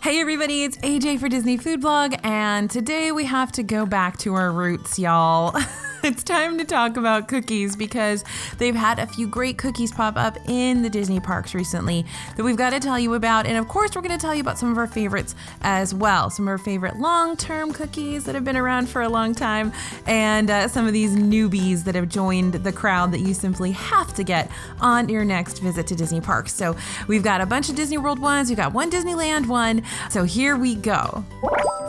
Hey everybody, it's AJ for Disney Food Blog, and today we have to go back to our roots, y'all. It's time to talk about cookies because they've had a few great cookies pop up in the Disney parks recently that we've got to tell you about. And of course, we're going to tell you about some of our favorites as well. Some of our favorite long-term cookies that have been around for a long time, and some of these newbies that have joined the crowd that you simply have to get on your next visit to Disney parks. So we've got a bunch of Disney World ones. We've got one Disneyland one. So here we go.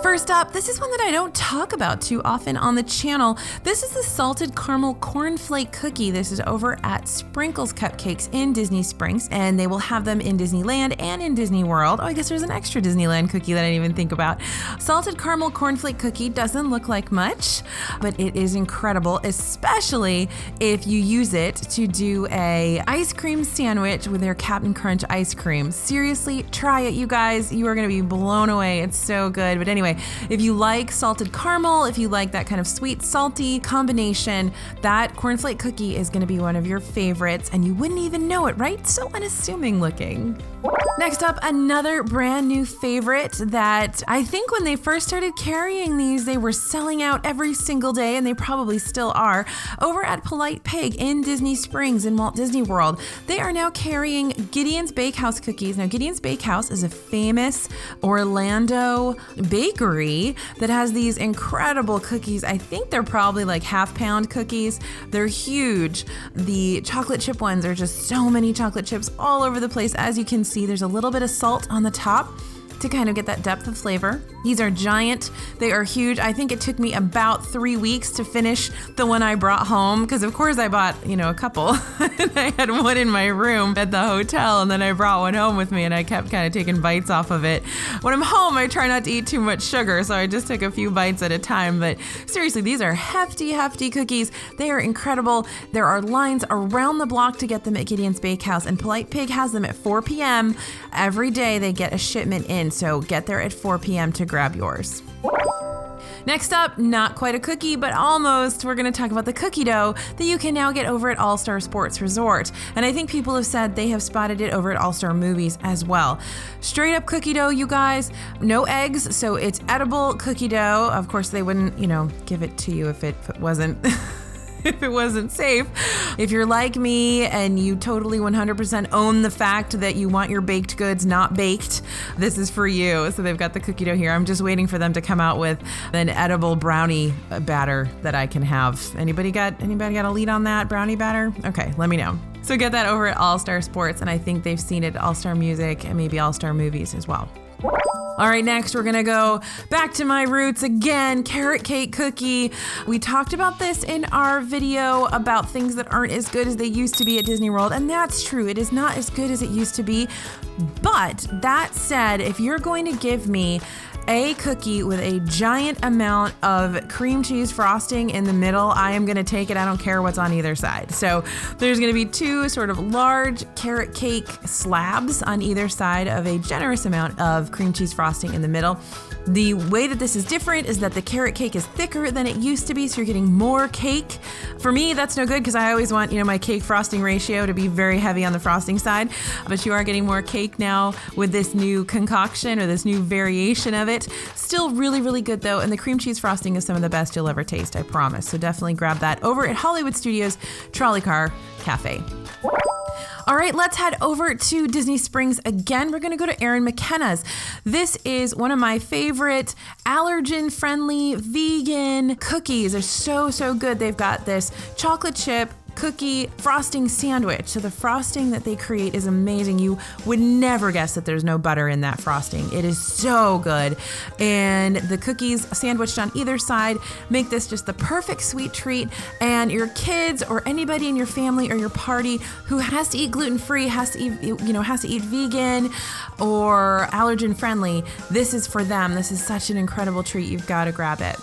First up, this is one that I don't talk about too often on the channel. This is the salted caramel cornflake cookie. This is over at Sprinkles Cupcakes in Disney Springs, and they will have them in Disneyland and in Disney World. Oh, I guess there's an extra Disneyland cookie that I didn't even think about. Salted caramel cornflake cookie doesn't look like much, but it is incredible, especially if you use it to do a ice cream sandwich with their Captain Crunch ice cream. Seriously, try it, you guys. You are going to be blown away. It's so good. But anyway, if you like salted caramel, if you like that kind of sweet, salty combination, that cornflake cookie is going to be one of your favorites, and you wouldn't even know it, right? So unassuming looking. Next up, another brand new favorite that I think when they first started carrying these, they were selling out every single day, and they probably still are. Over at Polite Pig in Disney Springs in Walt Disney World, they are now carrying Gideon's Bakehouse cookies. Now, Gideon's Bakehouse is a famous Orlando bakery that has these incredible cookies. I think they're probably like half-pound cookies. They're huge. The chocolate chip ones are just so many chocolate chips all over the place. As you can see, there's a little bit of salt on the top to kind of get that depth of flavor. These are giant. They are huge. I think it took me about 3 weeks to finish the one I brought home because, of course, I bought, a couple. And I had one in my room at the hotel, and then I brought one home with me, and I kept kind of taking bites off of it. When I'm home, I try not to eat too much sugar, so I just took a few bites at a time. But seriously, these are hefty, hefty cookies. They are incredible. There are lines around the block to get them at Gideon's Bakehouse, and Polite Pig has them at 4 p.m. Every day they get a shipment in. So get there at 4 p.m. to grab yours. Next up, not quite a cookie, but almost, we're going to talk about the cookie dough that you can now get over at All-Star Sports Resort. And I think people have said they have spotted it over at All-Star Movies as well. Straight up cookie dough, you guys. No eggs, so it's edible cookie dough. Of course, they wouldn't, give it to you if it wasn't... if it wasn't safe. If you're like me and you totally 100% own the fact that you want your baked goods not baked, this is for you. So they've got the cookie dough here. I'm just waiting for them to come out with an edible brownie batter that I can have. Anybody got a lead on that brownie batter? Okay, let me know. So get that over at All-Star Sports, and I think they've seen it at All-Star Music and maybe All-Star Movies as well. All right, next we're gonna go back to my roots again, carrot cake cookie. We talked about this in our video about things that aren't as good as they used to be at Disney World, and that's true. It is not as good as it used to be. But that said, if you're going to give me a cookie with a giant amount of cream cheese frosting in the middle, I am going to take it. I don't care what's on either side. So there's going to be two sort of large carrot cake slabs on either side of a generous amount of cream cheese frosting in the middle. The way that this is different is that the carrot cake is thicker than it used to be, so you're getting more cake. For me, that's no good because I always want, my cake frosting ratio to be very heavy on the frosting side. But you are getting more cake now with this new concoction or this new variation of it. Still really, really good though, and the cream cheese frosting is some of the best you'll ever taste, I promise. So definitely grab that over at Hollywood Studios Trolley Car Cafe. All right, let's head over to Disney Springs again. We're gonna go to Erin McKenna's. This is one of my favorite allergen-friendly vegan cookies. They're so, so good. They've got this chocolate chip cookie frosting sandwich. So the frosting that they create is amazing. You would never guess that there's no butter in that frosting. It is so good. And the cookies sandwiched on either side make this just the perfect sweet treat. And your kids or anybody in your family or your party who has to eat gluten-free, has to eat vegan or allergen friendly, this is for them. This is such an incredible treat. You've got to grab it.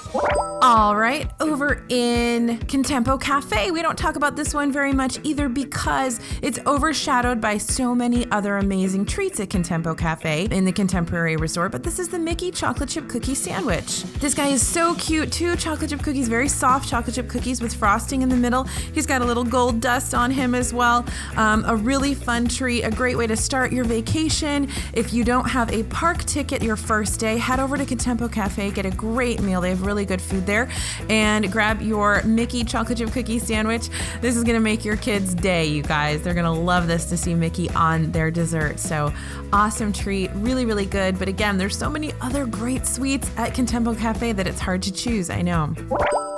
All right, over in Contempo Cafe, we don't talk about this one very much either because it's overshadowed by so many other amazing treats at Contempo Cafe in the Contemporary Resort, but this is the Mickey chocolate chip cookie sandwich. This guy is so cute too. Chocolate chip cookies, very soft chocolate chip cookies with frosting in the middle. He's got a little gold dust on him as well. A really fun treat, a great way to start your vacation. If you don't have a park ticket your first day, head over to Contempo Cafe, get a great meal. They have really good food there, and grab your Mickey chocolate chip cookie sandwich. This is gonna make your kids' day, you guys. They're gonna love this to see Mickey on their dessert. So awesome treat, really, really good. But again, there's so many other great sweets at Contempo Cafe that it's hard to choose, I know.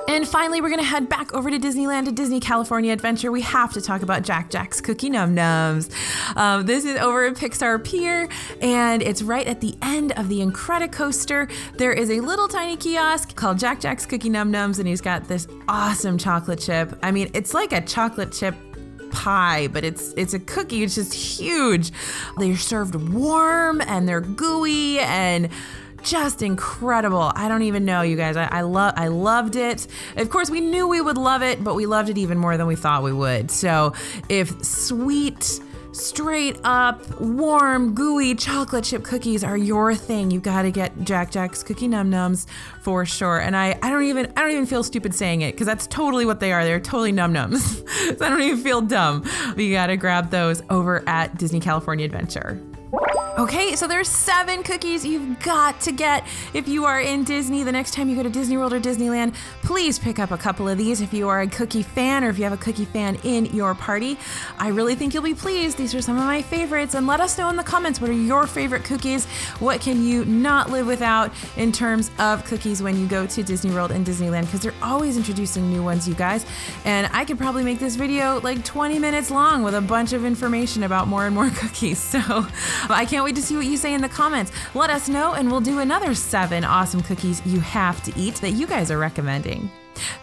And finally, we're gonna head back over to Disneyland, to Disney California Adventure. We have to talk about Jack Jack's Cookie Num Nums. This is over at Pixar Pier, and it's right at the end of the Incredicoaster. There is a little tiny kiosk called Jack Jack's Cookie Num Nums, and he's got this awesome chocolate chip. I mean, it's like a chocolate chip pie, but it's a cookie. It's just huge. They're served warm, and they're gooey, and just incredible. I don't even know, you guys. I loved it. Of course, we knew we would love it, but we loved it even more than we thought we would. So if sweet, straight up, warm, gooey chocolate chip cookies are your thing, you gotta get Jack Jack's Cookie Num Nums for sure. And I don't even feel stupid saying it, because that's totally what they are. They're totally num nums. So I don't even feel dumb. But you gotta grab those over at Disney California Adventure. Okay, so there's 7 cookies you've got to get if you are in Disney. The next time you go to Disney World or Disneyland, please pick up a couple of these if you are a cookie fan, or if you have a cookie fan in your party. I really think you'll be pleased. These are some of my favorites, and let us know in the comments, what are your favorite cookies? What can you not live without in terms of cookies when you go to Disney World and Disneyland? Because they're always introducing new ones, you guys. And I could probably make this video like 20 minutes long with a bunch of information about more and more cookies. So I can't wait to see what you say in the comments. Let us know, and we'll do another 7 awesome cookies you have to eat that you guys are recommending.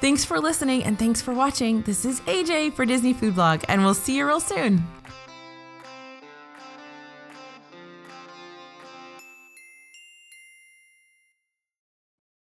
Thanks for listening, and thanks for watching. This is AJ for Disney Food Blog, and we'll see you real soon.